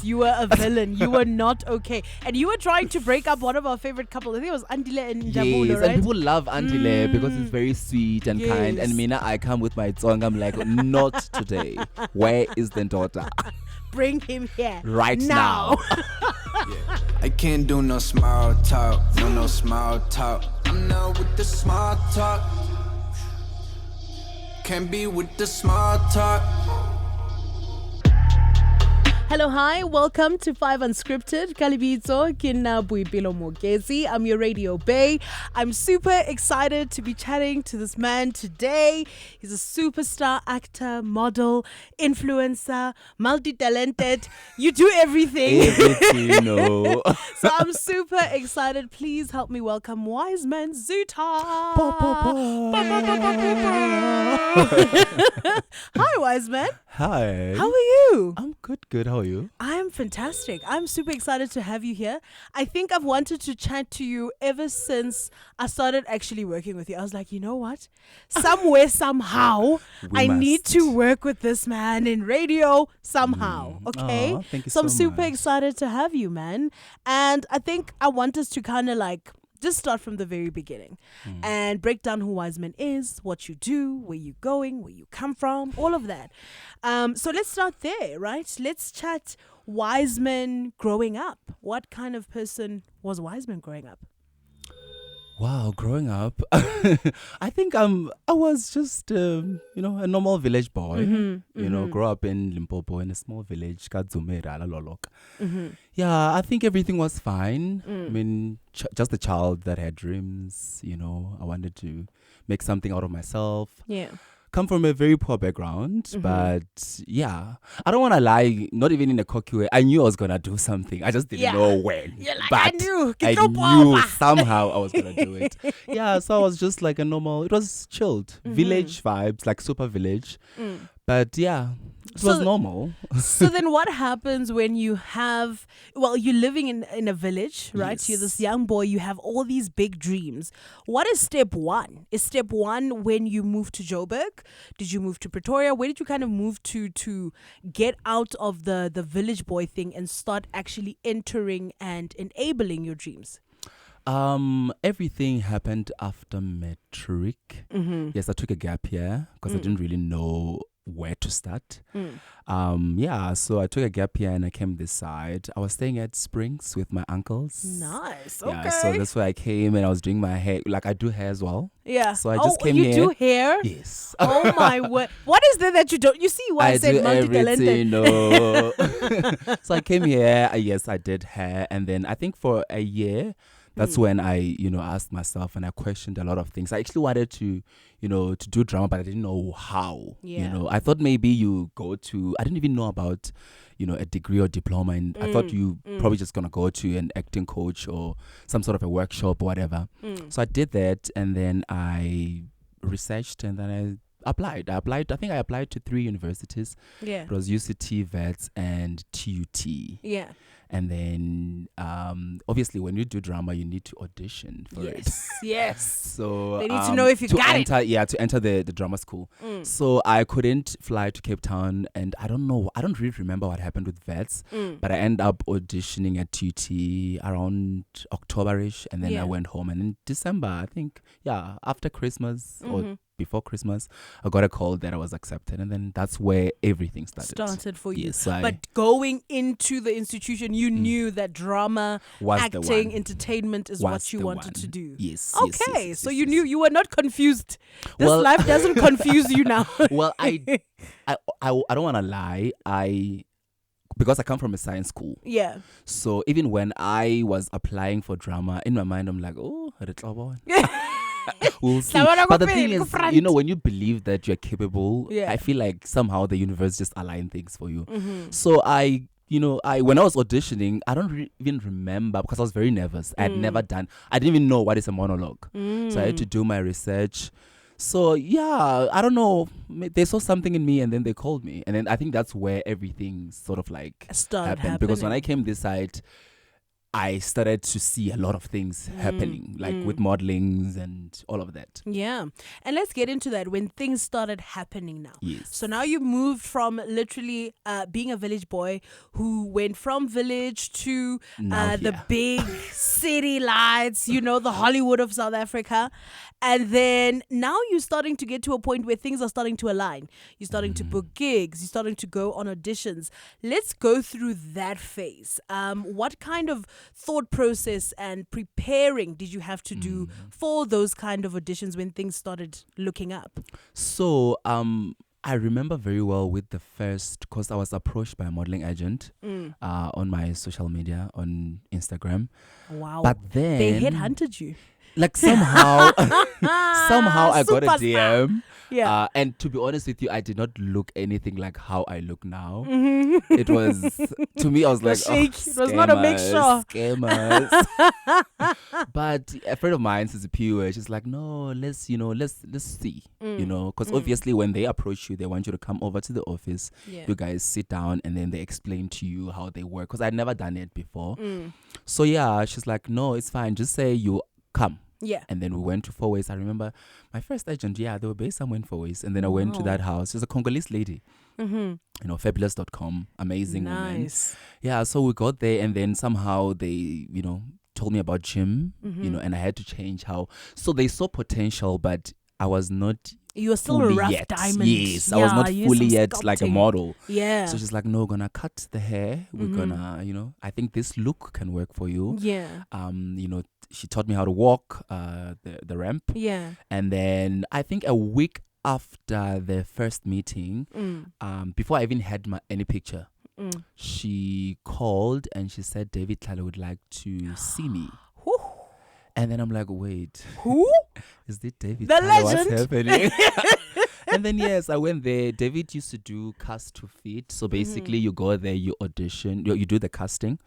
You were a villain. You were not okay. And you were trying to break up one of our favorite couples. I think it was Andile and Jabulo, yes, right? and people love Andile because he's very sweet and kind. And Mina, I come with my song. I'm like, not today. Where is the daughter? Bring him here right now. Yeah. I can't do no small talk. No small talk. I'm not with the small talk. Can't be with the small talk. Hello, hi, welcome to 5 Unscripted. Kalibitso, Kina Boipelo Mooketsi. I'm your radio bae. I'm super excited to be chatting to this man today. He's a superstar actor, model, influencer, multi-talented. You do everything. Everything, no. So I'm super excited. Please help me welcome Wiseman Zitha. Hi, Wiseman. Hi. How are you? I'm good. How are you? I am fantastic. I'm super excited to have you here. I think I've wanted to chat to you ever since I started actually working with you. I was like, you know what? Somewhere, somehow, I need to work with this man in radio somehow. Okay? Thank you so I'm so super much. excited to have you, man. And I think I want us to kind of like just start from the very beginning and break down who Wiseman is, what you do, where you're going, where you come from, all of that. So let's start there, right? Let's chat Wiseman growing up. What kind of person was Wiseman growing up? Wow, growing up, I think I was just a normal village boy. You know, grew up in Limpopo in a small village, Kadzumera, Lolok. Yeah, I think everything was fine. I mean, just a child that had dreams. You know, I wanted to make something out of myself. Yeah. Come from a very poor background, but yeah, I don't want to lie, not even in a cocky way. I knew I was going to do something. I just didn't know when. You're like, but I knew somehow I was going to do it. Yeah, so I was just like a normal, it was chilled. Village vibes, like super village. But yeah, it was normal. So then what happens when you have, you're living in a village, right? Yes. You're this young boy, you have all these big dreams. What is step one? Is step one when you move to Joburg? Did you move to Pretoria? Where did you kind of move to get out of the village boy thing and start actually entering and enabling your dreams? Everything happened after matric. Yes, I took a gap year because I didn't really know where to start. So I took a gap year and I came this side. I was staying at Springs with my uncles. Nice. Yeah, Okay. so that's where I came and I was doing my hair. Like I do hair as well. Yeah. So I just came you here. do hair? Yes. Oh my word. What is there that you don't? You see why I said do multi-talented? everything, no. So I came here. Yes, I did hair. And then I think for a year, that's when I, asked myself and I questioned a lot of things. I actually wanted to, to do drama, but I didn't know how. Yeah. I thought maybe you go to, I didn't even know about, a degree or diploma. And I thought you probably just going to go to an acting coach or some sort of a workshop or whatever. So I did that and then I researched and then I applied. I think I applied to 3 universities. Yeah. It was UCT, VETS, and TUT. Yeah. And then, obviously, when you do drama, you need to audition for it. Yes. So They need to know if you got it. Yeah, to enter the drama school. So I couldn't fly to Cape Town, and I don't really remember what happened with VETS, but I ended up auditioning at TUT around October-ish, and then I went home. And in December, I think, after Christmas or before Christmas, I got a call that I was accepted, and then that's where everything started For you. Yes, but going into the institution, you knew that drama, was acting, entertainment is what you wanted to do. Yes. Okay, yes, so yes, you yes. knew, you were not confused. This life doesn't confuse you now. Well, I don't want to lie. Because I come from a science school. Yeah. So even when I was applying for drama, in my mind, I'm like, oh, we'll see. But the thing is, when you believe that you're capable, I feel like somehow the universe just align things for you. So I when I was auditioning, I don't even remember because I was very nervous. I didn't even know what is a monologue. So I had to do my research. So yeah, I don't know. They saw something in me and then they called me. And then I think that's where everything sort of like Started happened. Because when I came this side, I started to see a lot of things happening, like with modelings and all of that. Yeah. And let's get into that when things started happening now. Yes. So now you moved from literally being a village boy who went from village to Now the here. big city lights, the Hollywood of South Africa. And then now you're starting to get to a point where things are starting to align. You're starting to book gigs. You're starting to go on auditions. Let's go through that phase. What kind of thought process and preparing did you have to do for those kind of auditions when things started looking up? So, I remember very well with the first, because I was approached by a modeling agent on my social media, on Instagram. Wow. But then They headhunted you. like somehow I got a Superstar. DM. Yeah. And to be honest with you, I did not look anything like how I look now. Mm-hmm. It was, to me, I was like, shake. It was not a mixture. Scammers. But a friend of mine says a PUA, she's like, no, let's see, because obviously when they approach you, they want you to come over to the office. Yeah. You guys sit down and then they explain to you how they work, because I'd never done it before. So yeah, she's like, no, it's fine. Just say you come. Yeah. And then we went to Four Ways. I remember my first agent, they were based somewhere in Four Ways. And then I went to that house. She's a Congolese lady. Fabulous.com. Amazing woman. Nice. Yeah, so we got there and then somehow they, told me about gym, and I had to change how. So they saw potential, but I was not You were still a fully rough yet. diamond. Yes, I was not you need fully some yet like a sculpting. model. Yeah. So she's like, no, gonna cut the hair. We're gonna, I think this look can work for you. Yeah. She taught me how to walk the ramp. Yeah. And then I think a week after the first meeting, before I even had any picture, she called and she said, David Tlale would like to see me. Whew. And then I'm like, wait, Who? is this David The Tlale? legend? What's happening? And then, yes, I went there. David used to do cast to fit. So basically, you go there, you audition, you do the casting.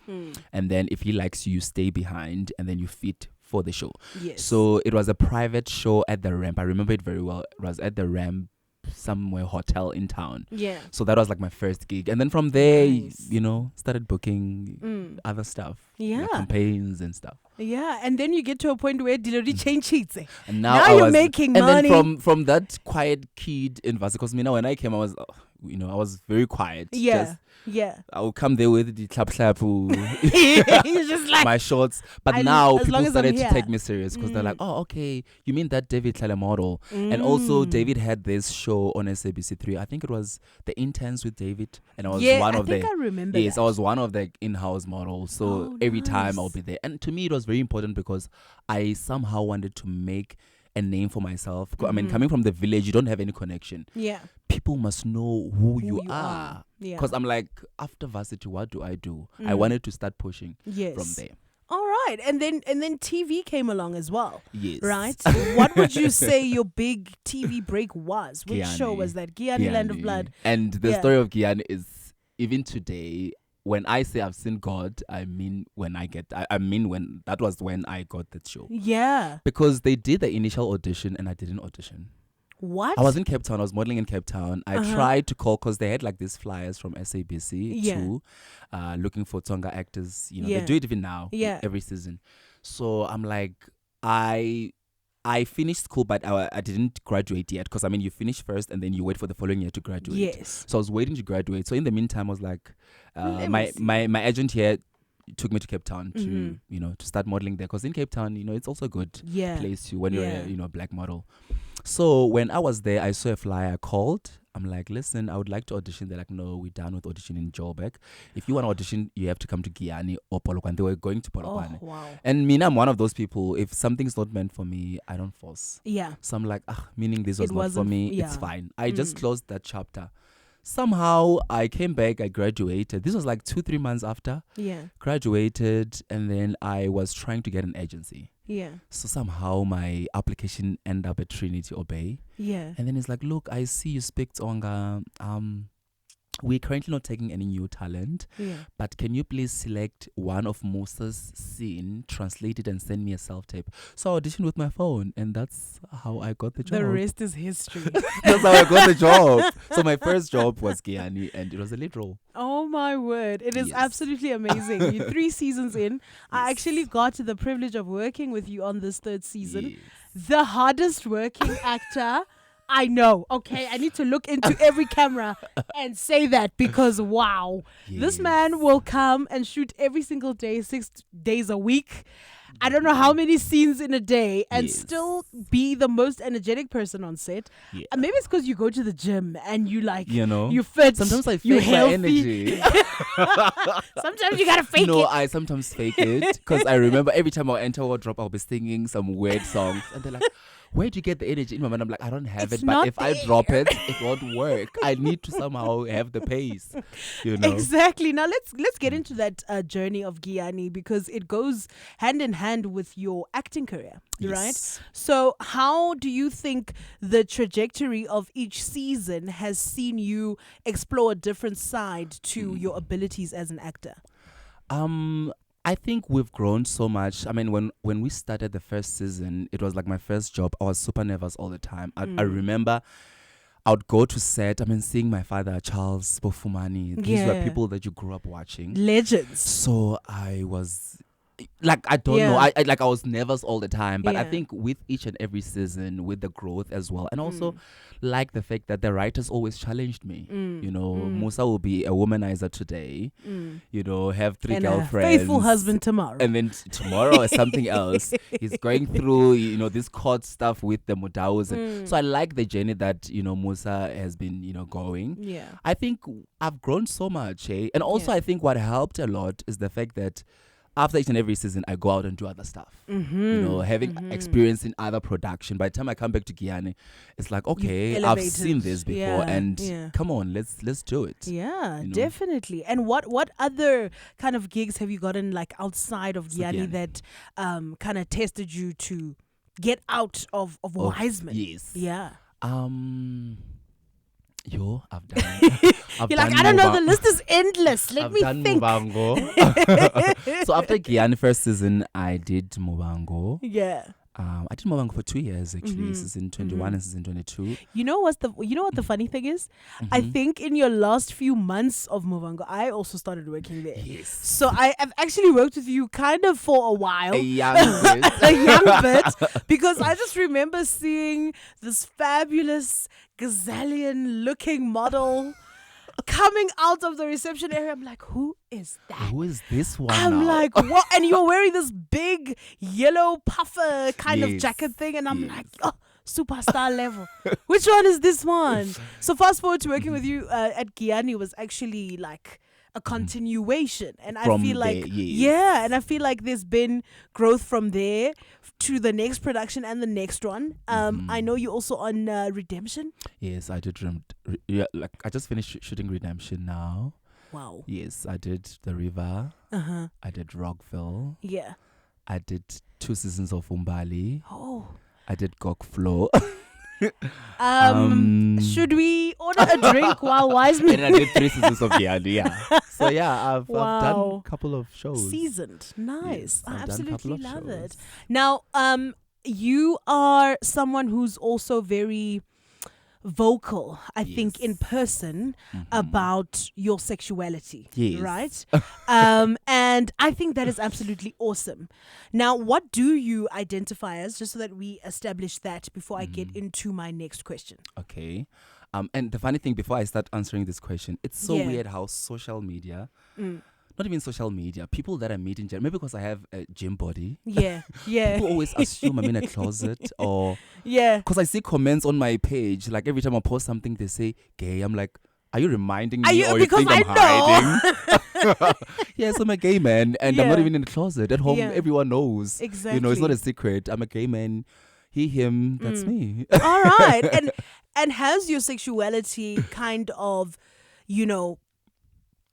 And then if he likes you, you stay behind and then you fit for the show. Yes. So it was a private show at the Ramp. I remember it very well. It was at the Ramp, somewhere hotel in town. Yeah. So that was like my first gig. And then from there, Nice. started booking other stuff. Yeah. Like campaigns and stuff. Yeah. And then you get to a point where Dilori change sheets. And Now I you're was, making and money. then from that quiet kid in Vasa, because when I came, I was, I was very quiet. Yeah. Just, Yeah. I would come there with the clap, He's just like, my shorts. But I- now as long people as I'm started to here. take me serious because they're like, oh, okay, you mean that David Tlale model? And also David had this show on SABC3. I think it was The Interns with David. And I was one of I think the... I remember Yes, that. I was one of the in-house models. So Oh, every time nice. I'll be there. And to me, it was very important because I somehow wanted to make a name for myself. I mean, coming from the village, you don't have any connection. Yeah. People must know who you you are. are. Yeah. Because I'm like, after varsity, what do? I wanted to start pushing Yes. from there. All right. And then TV came along as well. Yes. Right? What would you say your big TV break was? Which show Giyani. was that? Giyani Land of Giyani. Blood. And the Yeah. story of Giyani is, even today, when I say I've seen God, I mean when that was when I got that show. Yeah. Because they did the initial audition and I didn't audition. What? I was in Cape Town. I was modeling in Cape Town. I tried to call because they had like these flyers from SABC Yeah. too, looking for Tonga actors. Yeah. They do it even now. Yeah. Every season. So I'm like, I finished school, but I didn't graduate yet because you finish first and then you wait for the following year to graduate. Yes. So I was waiting to graduate. So in the meantime, I was like, Let me see. my agent here took me to Cape Town to start modeling there because in Cape Town, it's also a good Yeah. place when Yeah. you're a black model. So when I was there, I saw a flyer. I called. I'm like, listen, I would like to audition. They're like, no, we're done with auditioning in Joburg. If you want to audition, you have to come to Giyani or Polokwane. They were going to Polokwane. Oh, wow. And I'm one of those people. If something's not meant for me, I don't force. Yeah. So I'm like, meaning this was It not for wasn't- me. yeah. It's fine. I just closed that chapter. Somehow I came back. I graduated. This was like 2-3 months after. Yeah. Graduated, and then I was trying to get an agency. Yeah. So somehow my application ended up at Trinity Obey. Yeah. And then it's like, look, I see you speak Tonga. We're currently not taking any new talent, Yeah. but can you please select one of Musa's scene, translate it, and send me a self-tape? So I auditioned with my phone, and that's how I got the job. The rest is history. That's how I got the job. So my first job was Giyani, and it was a lead role. Oh Oh my word. It is Yes. absolutely amazing. You're 3 seasons in. I Yes. actually got the privilege of working with you on this 3rd season. Yes. The hardest working actor I know. Okay, I need to look into every camera and say that because wow. This man will come and shoot every single day, 6 days a week. I don't know how many scenes in a day and Yes. still be the most energetic person on set. Yeah. Maybe it's because you go to the gym and you like, You know, you fit. sometimes I you fake my healthy. energy. Sometimes you gotta fake No, it. I sometimes fake it because I remember every time I enter wardrobe, I'll be singing some weird songs, and they're like, "Where'd you get the energy?" In my mind, I'm like, "I don't have It's it, not but if I there." drop it, it won't work. I need to somehow have the pace." You know. Exactly. Now let's get into that journey of Giyani because it goes hand in hand with your acting career, right? Yes. So how do you think the trajectory of each season has seen you explore a different side to your abilities as an actor? I think we've grown so much. I mean, when we started the first season, it was like my first job. I was super nervous all the time. I remember I would go to set. I mean, seeing my father, Charles Bofumani. These were Yeah. people that you grew up watching. Legends. So I was like, I don't know. Yeah. I was nervous all the time. But I Yeah. think with each and every season, with the growth as well, and also like the fact that the writers always challenged me. You know, Musa will be a womanizer today. You know, have 3 And a girlfriends, faithful husband tomorrow. and then tomorrow is something else. He's going through, you know, this court stuff with the Mudaus. And so I like the journey that, you know, Musa has been, you know, going. Yeah. I think I've grown so much, eh? And also Yeah. I think what helped a lot is the fact that after each and every season, I go out and do other stuff. You know, having experience in other production. By the time I come back to Guyana, it's like, okay, I've elevated. seen this before, Yeah, and yeah. come on, let's do it. Yeah, you know? definitely. And what other kind of gigs have you gotten like outside of Giyani Giyani. that kind of tested you to get out of Wiseman? Yes. Yeah. I've done. I've You're like, done I don't know, Muba- the list is endless. Let I've me done think. Mubango. So after Guyana first season, I did Mubango. Yeah. I did Mubango for 2 years actually, season 21 and season 22. You know what the funny thing is? I think in your last few months of Movango, I also started working there. Yes. So I have actually worked with you kind of for a while. A young bit. A young bit, because I just remember seeing this fabulous gazillion looking model coming out of the reception area. I'm like, who is that? Who is this one I'm now? like, what? And you're wearing this big yellow puffer kind of Yes. jacket thing, and I'm Yes. like, oh, superstar level. Which one is this one? So fast forward to working with you at Giyani was actually like a continuation, and I From feel like there, yes. yeah, and I feel like there's been growth from there to the next production and the next one. I know you're also on Redemption. Yes, I did. Like I just finished shooting Redemption now. Wow. Yes, I did The River. Uh-huh. I did Rockville. Yeah. I did 2 seasons of Umbali. Oh. I did Gok Flow. Should we order a drink while Wiseman? And I did 3 seasons of Yadi, yeah. So yeah, I've done Wow. a couple of shows. Seasoned. Nice. Yes, I I've done a couple absolutely of love it. shows. Now, you are someone who's also very vocal, I think, in person about your sexuality. Yes. Right? And I think that is absolutely awesome. Now, what do you identify as, just so that we establish that before I get into my next question? Okay. And the funny thing, before I start answering this question, it's so Yeah. weird how social media, not even social media, people that I meet in general, maybe because I have a gym body, Yeah. Yeah. people always assume I'm in a closet, or Yeah. because I see comments on my page, like every time I post something, they say gay. I'm like, are you reminding me, Are you- or because you think I'm I hiding? Yes, I'm a gay man, and I'm not Yeah. even in the closet. At home, Yeah. everyone knows. You know, it's not Exactly. a secret. I'm a gay man. He, him, that's me. All right. And has your sexuality kind of, you know,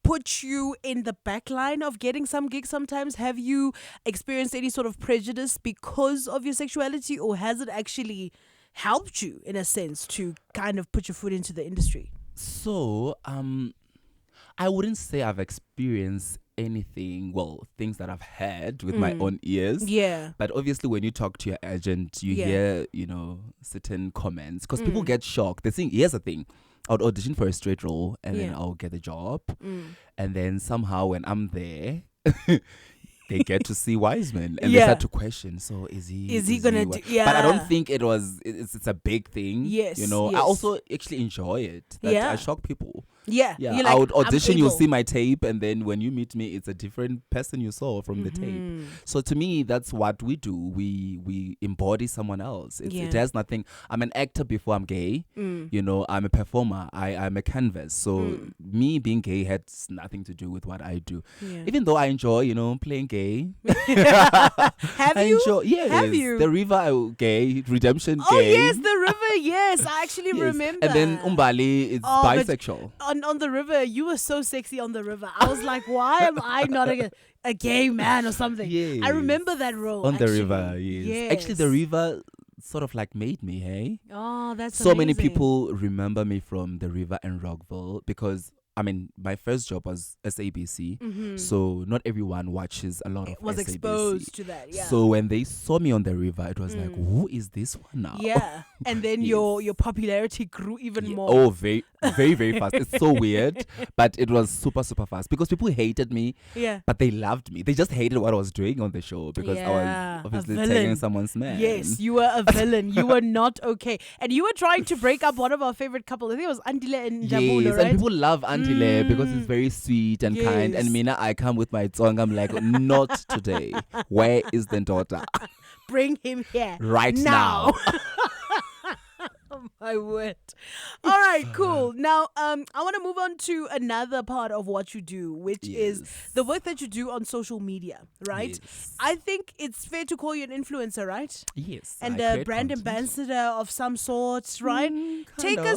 put you in the back line of getting some gigs sometimes? Have you experienced any sort of prejudice because of your sexuality, or has it actually helped you in a sense to kind of put your foot into the industry? So, I wouldn't say I've experienced anything, things that I've heard with my own ears. Yeah. But obviously, when you talk to your agent, you Yeah. hear, certain comments, because people get shocked. They think, here's the thing. I'd audition for a straight role and then Yeah. I'll get the job. And then somehow when I'm there, they get to see Wiseman and they Yeah. start to question. So is he gonna what- do? Yeah. But I don't think it's a big thing. Yes, You know, I yes. also actually enjoy it. That Yeah. I shock people. Yeah. Yeah, You're I like, would "I'm audition, you'll able." see my tape, and then when you meet me, it's a different person you saw from the Mm-hmm. tape. So to me, that's what we do. We embody someone else. It Yeah. has nothing. I'm an actor before I'm gay. Mm. You know, I'm a performer. I'm a canvas. So me being gay has nothing to do with what I do. Yeah. Even though I enjoy, you know, playing gay. Have I you? enjoy, yes. Have you? The River gay, Redemption Oh gay. yes, the river. Yes, I actually Yes. remember. And then Umbali is Oh, but bisexual. on the river, you were so sexy on the river. I was like, why am I not a gay man or something? I remember that role On the actually. river, yes. Actually, the river sort of like made me, hey? Oh, that's So many amazing. people remember me from the river and Rockville because, I mean, my first job was SABC. So not everyone watches a lot of was SABC. exposed to that. Yeah. So when they saw me on the river, it was like, who is this one now? yeah, and then Yes. your popularity grew even Yeah. more. Oh, very, very, very fast. It's so weird, but it was super, super fast because people hated me, Yeah. but they loved me. They just hated what I was doing on the show because I Yeah, was a obviously villain. taking someone's man. Yes, you were a villain. You were not okay, and you were trying to break up one of our favorite couples. I think it was Andile and Jabulo, Yes, right? and people love Andile because he's very sweet and kind. Yes. And Mina, I come with my song. I'm like, not today. Where is the daughter? Bring him here Right now. Oh my word. All right, cool. Now, I want to move on to another part of what you do, which is the work that you do on social media, right? Yes. I think it's fair to call you an influencer, right? Yes. And I a create brand content. ambassador of some sort, right? Take kinda.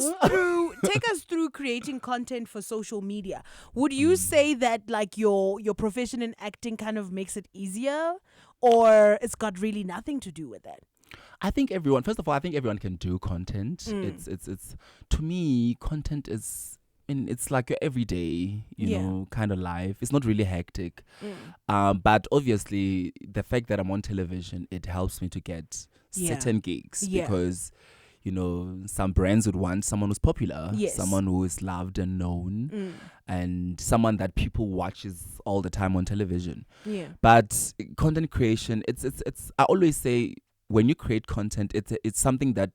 us through creating content for social media. Would you say that like your profession in acting kind of makes it easier, or it's got really nothing to do with that? I think everyone, first of all, I think everyone can do content. It's to me, content is, it's like your everyday, you know, kind of life. It's not really hectic. But obviously, the fact that I'm on television, it helps me to get certain gigs because, you know, some brands would want someone who's popular, someone who is loved and known, and someone that people watches all the time on television. Yeah. But content creation, it's I always say, when you create content, it's something that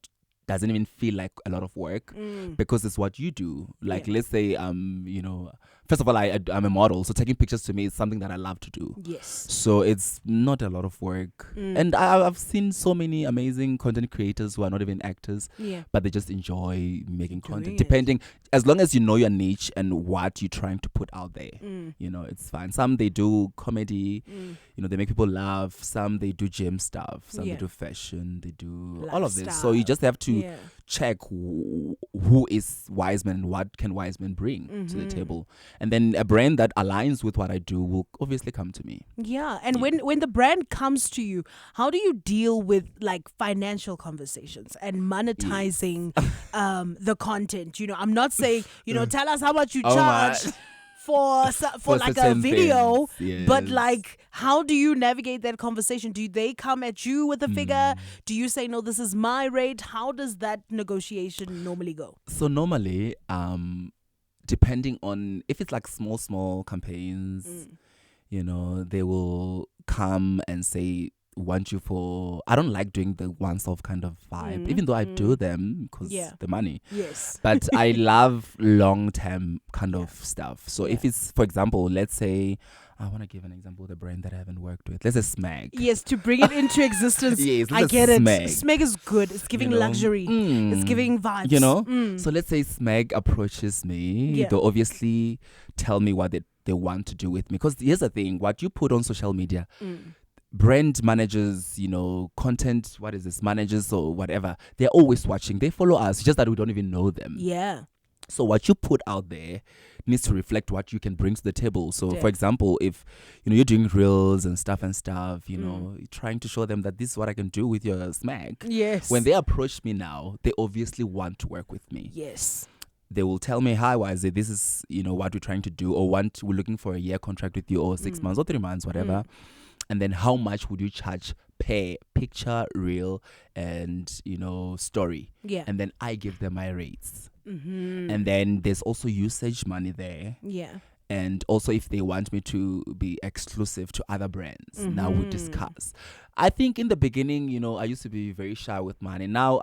doesn't even feel like a lot of work because it's what you do. Like, let's say, you know, first of all, I'm a model, so taking pictures to me is something that I love to do. Yes. So it's not a lot of work. And I've seen so many amazing content creators who are not even actors, but they just enjoy making content. it. Depending, as long as you know your niche and what you're trying to put out there, you know, it's fine. Some they do comedy, you know, they make people laugh. Some they do gym stuff. Some they do fashion. They do all of this. So you just have to check who is Wiseman and what can Wiseman bring to the table. And then a brand that aligns with what I do will obviously come to me. Yeah. And when the brand comes to you, how do you deal with like financial conversations and monetizing the content? You know, I'm not saying, you know, tell us how much you Oh my. charge for like a certain video, things, but yes. like how do you navigate that conversation? Do they come at you with a figure? Do you say, no, this is my rate? How does that negotiation normally go? So normally, depending on if it's like small campaigns, you know, they will come and say, want you for, I don't like doing the once-off kind of vibe, even though I do them because the money. Yes. But I love long-term kind of stuff. So if it's, for example, let's say, I want to give an example of the brand that I haven't worked with. Let's say Smeg. Yes, to bring it into existence. Yes, I let's get say it. Smeg. Smeg is good. It's giving You know? luxury. It's giving vibes. You know? So let's say Smeg approaches me. Yeah. They'll obviously tell me what they want to do with me. Because here's the thing, what you put on social media, brand managers, you know, content, managers or whatever, they're always watching. They follow us, just that we don't even know them. Yeah. So what you put out there needs to reflect what you can bring to the table. So for example, if you know you're doing reels and stuff, you know, trying to show them that this is what I can do with your Smeg. Yes. When they approach me now, they obviously want to work with me. Yes. They will tell me, hi, Wise, this is, you know, what we're trying to do, or we're looking for a year contract with you, or 6 months or 3 months, whatever. And then how much would you charge per picture, reel, and, you know, story? Yeah. And then I give them my rates. And then there's also usage money there. Yeah. And also if they want me to be exclusive to other brands, now we discuss. I think in the beginning, you know, I used to be very shy with money. Now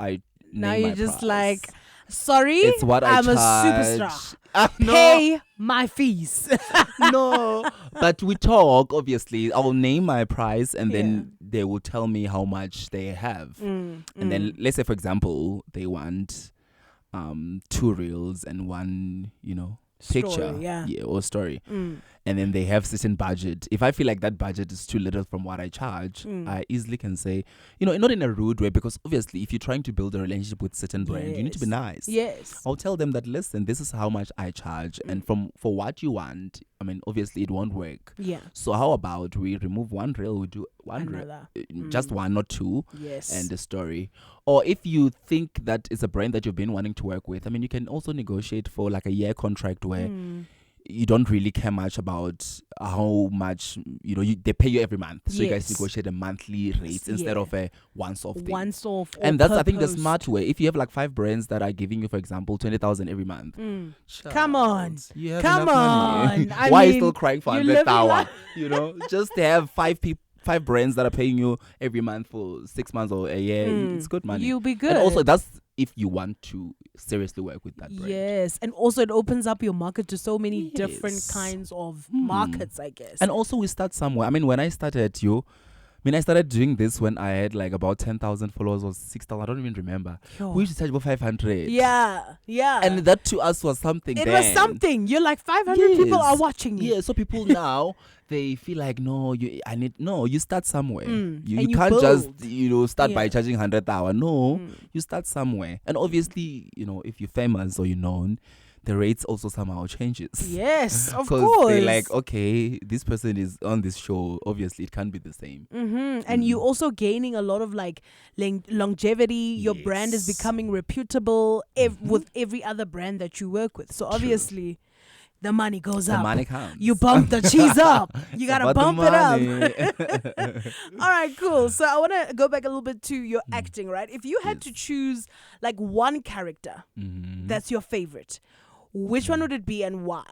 Now name you're my just price. like, sorry, It's what I'm I a charge. superstar. No. Pay my fees. No, but we talk. Obviously, I'll name my price, and then they will tell me how much they have. And then, let's say, for example, they want 2 reels and 1, you know, picture, Story, or story, and then they have certain budget. If I feel like that budget is too little from what I charge, I easily can say, you know, not in a rude way, because obviously if you're trying to build a relationship with certain brand, you need to be nice. Yes. I'll tell them that, listen, this is how much I charge, and for what you want, I mean, obviously it won't work. Yeah. So how about we remove 1 reel, we do 1 reel, Another. just 1 or 2, Yes. and the story. Or if you think that it's a brand that you've been wanting to work with, I mean, you can also negotiate for like a year contract where you don't really care much about how much, you know, they pay you every month. So you guys negotiate a monthly rate instead of a once-off thing. Once off. And that's, I think, the smart way. If you have like 5 brands that are giving you, for example, 20,000 every month. Come on. You have Come enough money. on. I Why are you mean, still crying for you 100,000? You know, just to have 5 brands that are paying you every month for 6 months or a year. It's good money. You'll be good. And also, that's if you want to seriously work with that brand. Yes. And also it opens up your market to so many different kinds of markets, I guess. And also we start somewhere. I mean, when I started I started doing this when I had like about 10,000 followers or 6,000. I don't even remember. We used to charge about 500. Yeah. And that to us was something. It was something. You're like 500 people are watching you. Yeah, so people now they feel like you start somewhere. You you can't build. just start by charging 100,000. No, you start somewhere. And obviously, if you're famous or you're known, the rates also somehow changes. Yes, of Because course. they're like, okay, this person is on this show. Obviously, it can't be the same. And you also gaining a lot of like longevity. Your brand is becoming reputable with every other brand that you work with. So obviously, the money goes up. The money counts. You bump the cheese up. You gotta bump it up. All right, cool. So I want to go back a little bit to your acting, right? If you had to choose like one character that's your favorite, which one would it be and why?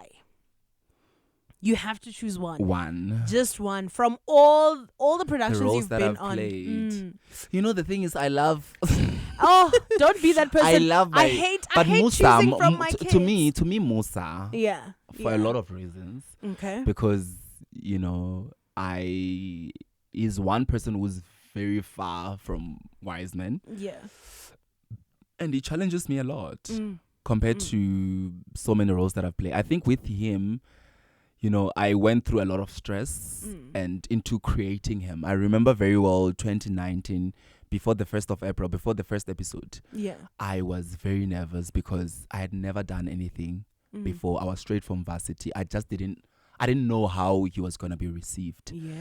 You have to choose one. One. Just one from all the productions roles you've that been I've on. played. The thing is, I love. Oh, don't be that person. I love. I hate Musa, choosing from my kids. to me, Musa. Yeah. For a lot of reasons. Okay. Because he's one person who's very far from Wiseman. Yeah. And he challenges me a lot compared to so many roles that I've played. I think with him, I went through a lot of stress and into creating him. I remember very well 2019, before the 1st of April, before the first episode. Yeah. I was very nervous because I had never done anything before. I was straight from varsity. I didn't know how he was going to be received. Yeah.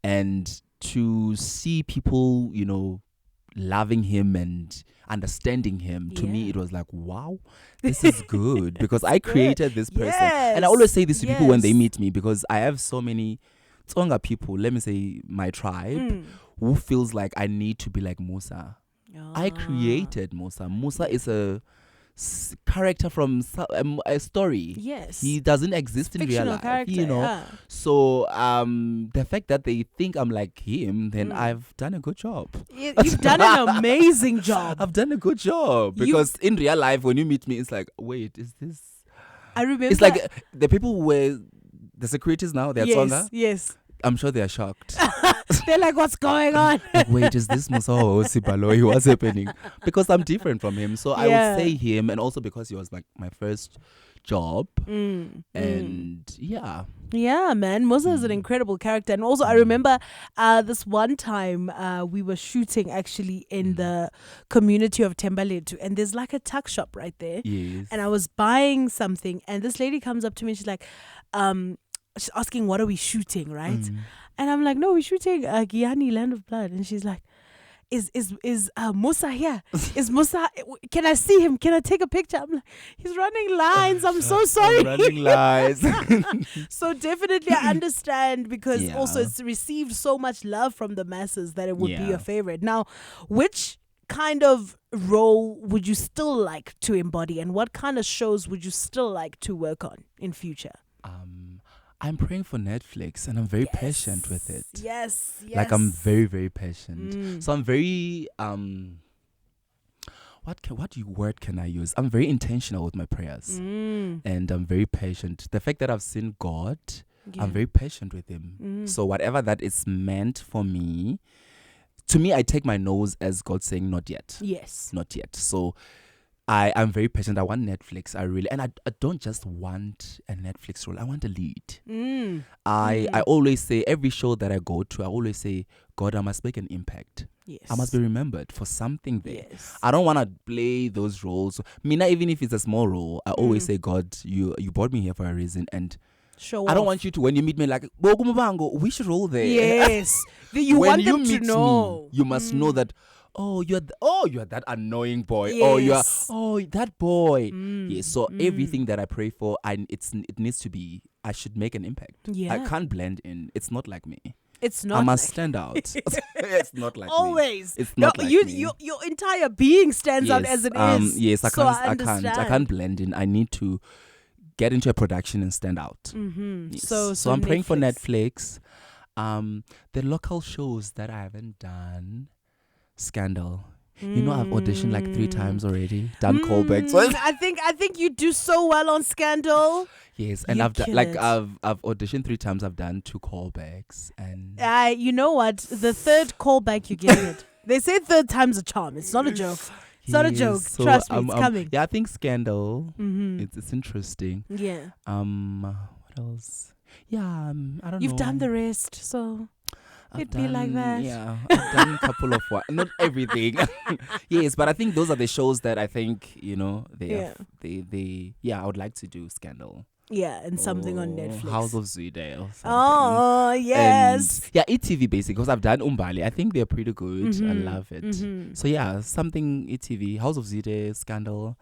And to see people, loving him and understanding him, to me it was like, wow, this is good because I created this person. Yes. And I always say this to people when they meet me, because I have so many Tsonga people, let me say my tribe, who feels like I need to be like Musa. I created Musa. Musa is a character from a story. Yes. He doesn't exist in real Fictional life, character, So the fact that they think I'm like him, then I've done a good job. You've done an amazing job. I've done a good job, because in real life, when you meet me, it's like, wait, is this? I remember. It's like the people who were the securities now, they're Tsonga. Yes. I'm sure they are shocked. They're like, what's going on? Like, wait, is this Musa or Sibalo? What's happening? Because I'm different from him. So I would say him, and also because he was like my first job. And yeah. Yeah, man. Musa is an incredible character. And also I remember this one time we were shooting actually in the community of Tembaletu, and there's like a tuck shop right there. Yes. And I was buying something, and this lady comes up to me and she's like, she's asking, what are we shooting, right? And I'm like, no, we're shooting Giyani, Land of Blood. And she's like, is Musa here? Is Musa, can I see him? Can I take a picture? I'm like, he's running lines. I'm so sorry. Running lines. So definitely I understand, because also it's received so much love from the masses that it would be your favorite. Now, which kind of role would you still like to embody, and what kind of shows would you still like to work on in future? I'm praying for Netflix, and I'm very patient with it. Yes. Like, I'm very, very patient. So I'm very what word can I use? I'm very intentional with my prayers, and I'm very patient. The fact that I've seen God, I'm very patient with Him. So whatever that is meant for me, to me, I take my nose as God saying, "Not yet." Yes. Not yet. So I'm very patient. I want Netflix. I don't just want a Netflix role. I want a lead. I always say, every show that I go to, I always say, God, I must make an impact. Yes. I must be remembered for something there. Yes. I don't want to play those roles. Mina, even if it's a small role, I always say, God, you brought me here for a reason, and show I don't off. want you to, when you meet me, like, we should roll there. Yes. You when want you them meet to know. me, you must know that. Oh, you're that annoying boy. Yes. That boy. Yes. So everything that I pray for, it needs to be. I should make an impact. Yeah. I can't blend in. It's not like me. It's not. I must stand out. It's not like always. me. It's not like me. Your entire being stands out as it is. Yes, I So can't. I can't blend in. I need to get into a production and stand out. Yes. So I'm praying for Netflix. The local shows that I haven't done. Scandal. You know, I've auditioned like 3 times already. Done callbacks. I think you do so well on Scandal. Yes, and I've auditioned 3 times. I've done 2 callbacks, and you know what? The 3rd callback you get it. They say 3rd time's a charm. It's not a joke. It's not a joke. So Trust me, it's coming. Yeah, I think Scandal. It's interesting. Yeah. What else? Yeah, I don't know. You've done the rest, so. It'd be like that. Yeah, I've done a couple of not everything. Yes, but I think those are the shows that I think, I would like to do Scandal. Yeah, and something on Netflix. House of Zitha or something. Oh, yes. And, ETV basically, because I've done Umbali. I think they're pretty good. I love it. So yeah, something ETV, House of Zitha, Scandal.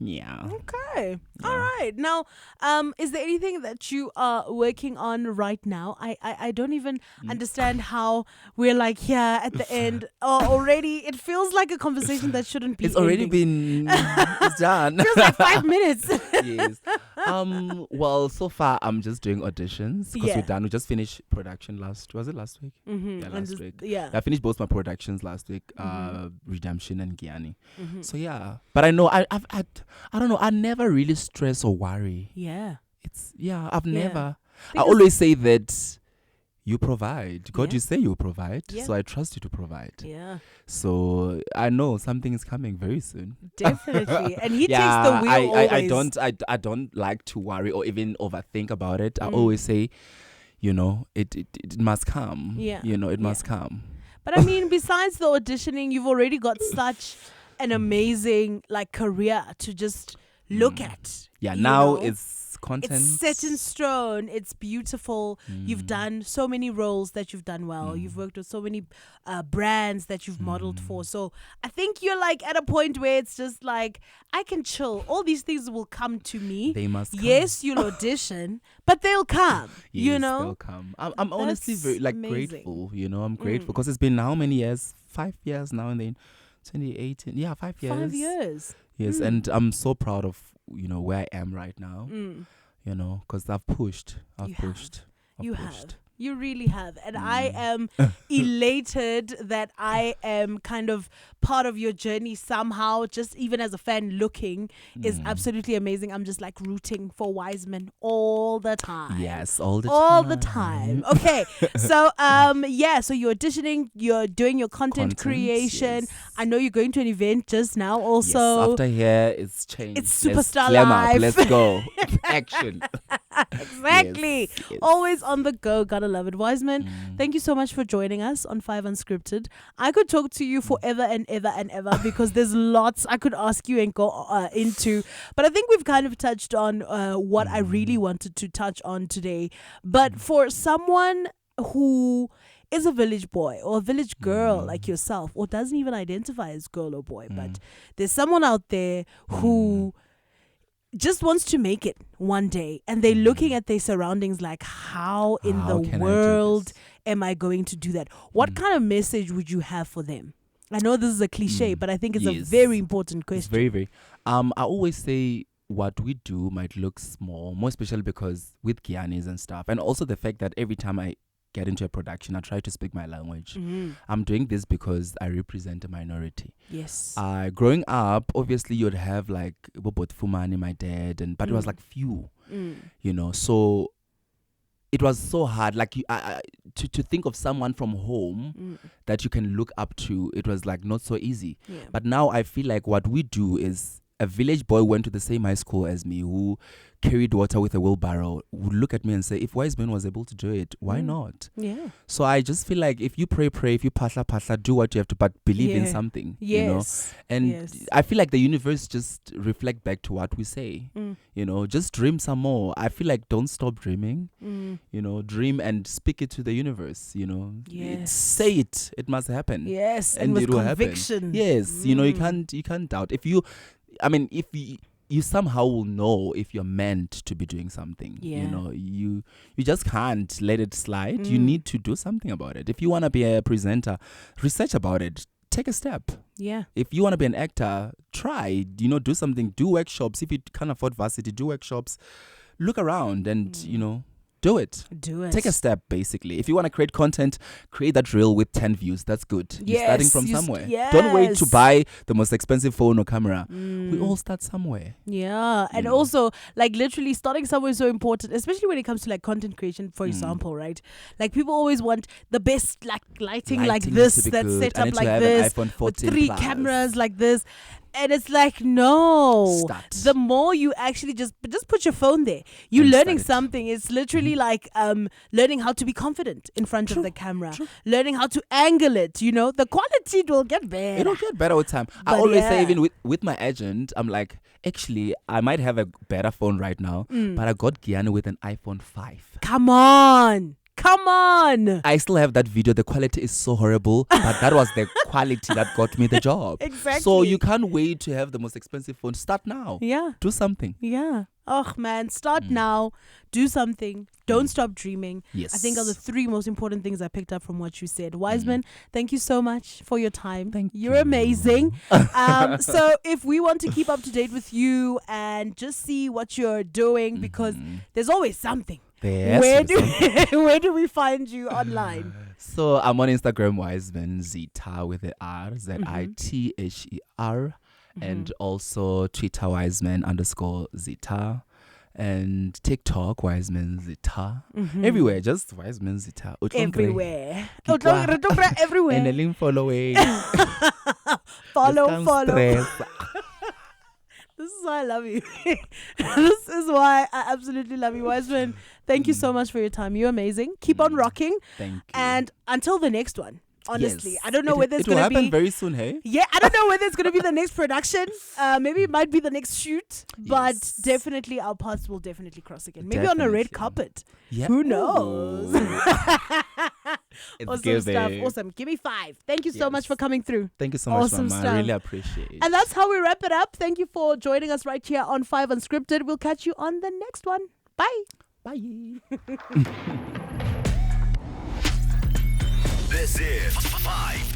Yeah. Okay. Yeah. All right. Now, is there anything that you are working on right now? I don't even understand how we're like here at the end. Already, it feels like a conversation that shouldn't be. It's already been it's done. Feels like 5 minutes. Yes. Well, so far I'm just doing auditions because we're done. We just finished production last week? Yeah, last week. Yeah. I finished both my productions last week, Redemption and Gianni. So yeah. But I know I don't know, I never really stress or worry. Yeah. I've never. I always say that you provide. God, you say you provide. Yeah. So I trust you to provide. Yeah. So I know something is coming very soon. Definitely. And he takes the wheel always. I don't like to worry or even overthink about it. I always say, it must come. Yeah. It must come. But I mean, besides the auditioning, you've already got such an amazing career to just look at. Yeah, now it's content. It's set in stone. It's beautiful. You've done so many roles that you've done well. You've worked with so many brands that you've modeled for. So I think you're at a point where it's just I can chill. All these things will come to me. They must come. Yes, you'll audition, but they'll come. Yes, they'll come. I'm honestly very grateful. I'm grateful because it's been how many years? 5 years now, and then 2018. Yeah, 5 years. 5 years. Yes, and I'm so proud of where I am right now. Because I've pushed. I've pushed. You really have. And I am elated that I am kind of part of your journey somehow, just even as a fan looking is absolutely amazing. I'm just rooting for Wiseman all the time. Yes, all the time. Okay. So, so you're auditioning, you're doing your content creation. Yes. I know you're going to an event just now also. Yes, after here, it's changed. It's Superstar Live. Let's go. Action. Exactly. Yes. Always on the go. Gotta love it. Wiseman, thank you so much for joining us on 5 Unscripted. I could talk to you forever and ever and ever because there's lots I could ask you and go into. But I think we've kind of touched on what I really wanted to touch on today. But for someone who is a village boy or a village girl like yourself, or doesn't even identify as girl or boy, but there's someone out there who just wants to make it one day, and they're looking at their surroundings how in the world am I going to do that? What kind of message would you have for them? I know this is a cliche, but I think it's a Yes. very important It's question. very, very. I always say what we do might look small, more especially because with Gyanis and stuff, and also the fact that every time I get into a production, I try to speak my language. I'm doing this because I represent a minority. Yes. Growing up, obviously you'd have like Bobot Fumani, my dad, but it was like few, so it was so hard, like to think of someone from home that you can look up to. It was like not so easy. Yeah. But now I feel like what we do is a village boy went to the same high school as me, who carried water with a wheelbarrow, would look at me and say, if Wiseman was able to do it, why not? Yeah. So I just feel like if you pray, if you pasla, do what you have to, but believe in something, Yes. And I feel like the universe just reflect back to what we say, just dream some more. I feel like don't stop dreaming, dream and speak it to the universe, Yes. Say it must happen. Yes, and with it will conviction. happen. Yes, you can't doubt. If you somehow will know if you're meant to be doing something. Yeah. You just can't let it slide. You need to do something about it. If you want to be a presenter, research about it. Take a step. Yeah. If you want to be an actor, try, do something. Do workshops. If you can't afford varsity, do workshops. Look around and, do it. Do it. Take a step, basically. If you want to create content, create that reel with 10 views. That's good. You're starting from somewhere. Don't wait to buy the most expensive phone or camera. We all start somewhere. Yeah. And also, like, literally starting somewhere is so important, especially when it comes to, like, content creation, for example, right? Like, people always want the best, like, lighting like this, that's set up like this, with 3 cameras like this. And it's like, no. Start. The more you actually just put your phone there. You're learning something. It's literally like learning how to be confident in front of the camera. Learning how to angle it, The quality will get better. It'll get better with time. I always say, even with my agent, I'm like, actually, I might have a better phone right now, but I got Guyana with an iPhone 5. Come on. I still have that video. The quality is so horrible, but that was the quality that got me the job. Exactly. So you can't wait to have the most expensive phone. Start now. Yeah. Do something. Yeah. Oh, man. Start now. Do something. Don't stop dreaming. Yes. I think are the 3 most important things I picked up from what you said. Wiseman, thank you so much for your time. You're amazing. So if we want to keep up to date with you and just see what you're doing, because there's always something. Where do we find you online? So I'm on Instagram, Wiseman Zitha with the R, ZITHER, and also Twitter, Wiseman_Zitha, and TikTok, Wiseman Zitha. Everywhere, just Wiseman Zitha. Everywhere. And Everywhere. a link following. Follow. This is why I love you. This is why I absolutely love you, Wiseman. Thank you so much for your time. You're amazing. Keep on rocking. Thank you. And until the next one, honestly, Yes. I don't know whether it's going to be... It will happen very soon, hey? Yeah, I don't know whether it's going to be the next production. Maybe it might be the next shoot. But Yes. definitely our paths will definitely cross again. Maybe on a red Definitely. carpet. Yeah. Who knows? It's Awesome giving. stuff. Awesome. Give me 5. Thank you so Yes. much for coming through. Thank you so much, Awesome Mama. stuff. I really appreciate it. And that's how we wrap it up. Thank you for joining us right here on 5 Unscripted. We'll catch you on the next one. Bye. Bye. This is 5